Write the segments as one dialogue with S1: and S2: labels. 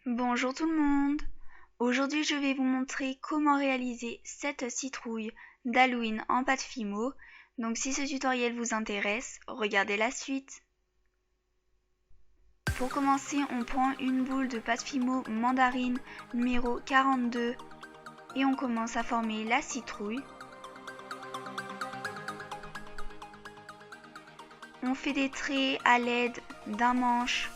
S1: Bonjour tout le monde! Aujourd'hui je vais vous montrer comment réaliser cette citrouille d'Halloween en pâte Fimo. Donc si ce tutoriel vous intéresse, regardez la suite. Pour commencer, on prend une boule de pâte Fimo mandarine numéro 42 et on commence à former la citrouille. On fait des traits à l'aide d'un manche.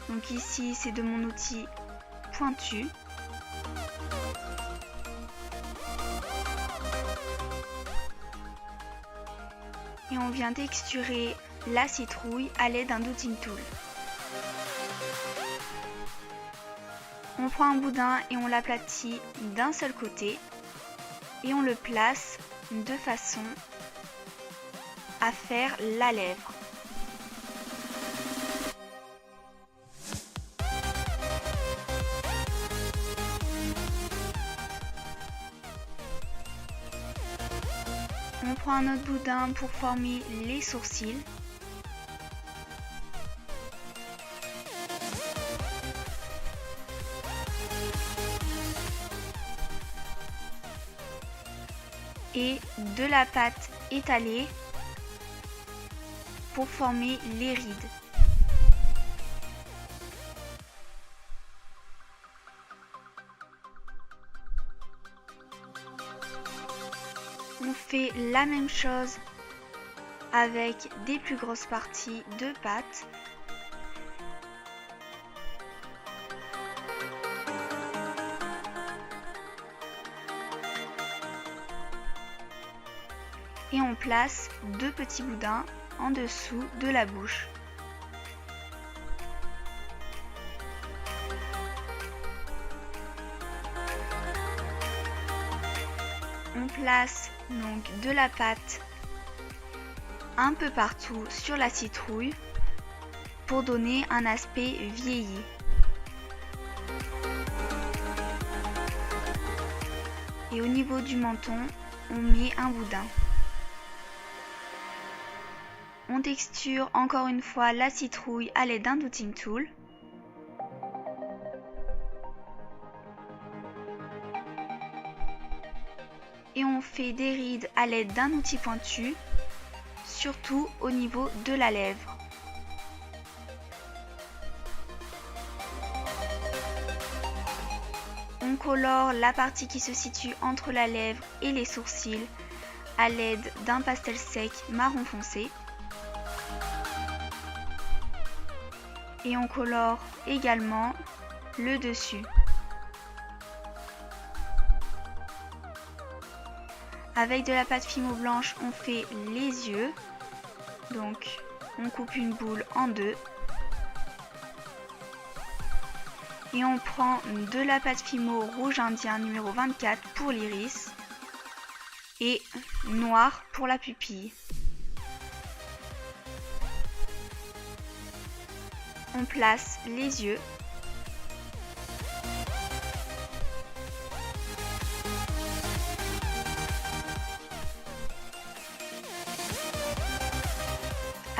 S1: Donc ici c'est de mon outil pointu. Et on vient texturer la citrouille à l'aide d'un dotting tool. On prend un boudin et on l'aplatit d'un seul côté et on le place de façon à faire la lèvre. On prend un autre boudin pour former les sourcils. Et de la pâte étalée pour former les rides. On fait la même chose avec des plus grosses parties de pâte. Et on place deux petits boudins en dessous de la bouche. On place donc de la pâte un peu partout sur la citrouille pour donner un aspect vieilli. Et au niveau du menton, on met un boudin. On texture encore une fois la citrouille à l'aide d'un dotting tool. Et on fait des rides à l'aide d'un outil pointu, surtout au niveau de la lèvre. On colore la partie qui se situe entre la lèvre et les sourcils à l'aide d'un pastel sec marron foncé. Et on colore également le dessus. Avec de la pâte Fimo blanche, on fait les yeux. Donc, on coupe une boule en deux. Et on prend de la pâte Fimo rouge indien numéro 24 pour l'iris. Et noir pour la pupille. On place les yeux.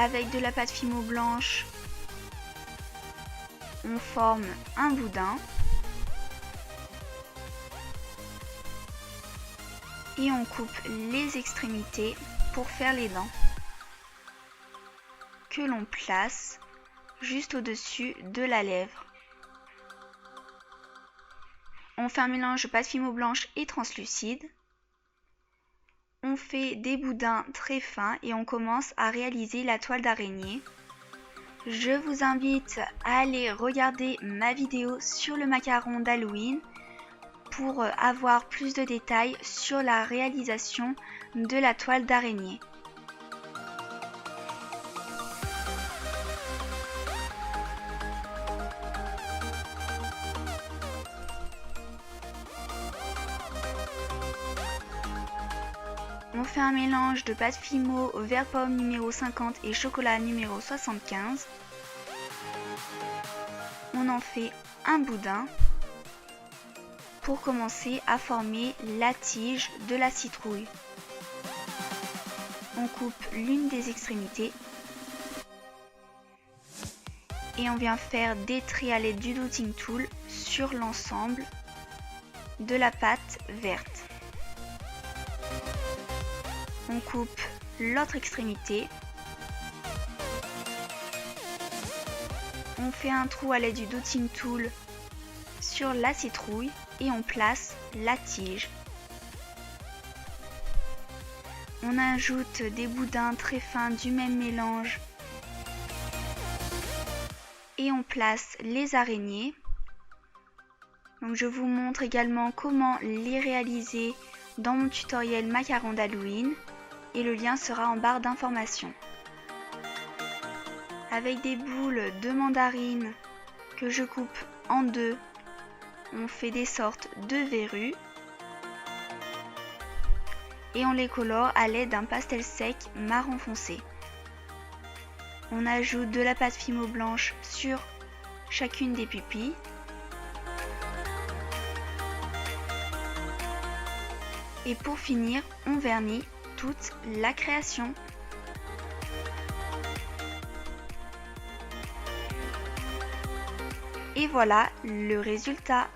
S1: Avec de la pâte Fimo blanche, on forme un boudin. Et on coupe les extrémités pour faire les dents. Que l'on place juste au-dessus de la lèvre. On fait un mélange de pâte Fimo blanche et translucide. On fait des boudins très fins et on commence à réaliser la toile d'araignée. Je vous invite à aller regarder ma vidéo sur le macaron d'Halloween pour avoir plus de détails sur la réalisation de la toile d'araignée. On fait un mélange de pâte Fimo vert pomme numéro 50 et chocolat numéro 75. On en fait un boudin pour commencer à former la tige de la citrouille. On coupe l'une des extrémités et on vient faire des traits à l'aide du dotting tool sur l'ensemble de la pâte verte. On coupe l'autre extrémité. On fait un trou à l'aide du dotting tool sur la citrouille et on place la tige. On ajoute des boudins très fins du même mélange et on place les araignées. Donc je vous montre également comment les réaliser dans mon tutoriel macarons d'Halloween et le lien sera en barre d'informations. Avec des boules de mandarine que je coupe en deux, on fait des sortes de verrues et on les colore à l'aide d'un pastel sec marron foncé. On ajoute de la pâte fimo blanche sur chacune des pupilles. Et pour finir, on vernit toute la création. Et voilà le résultat.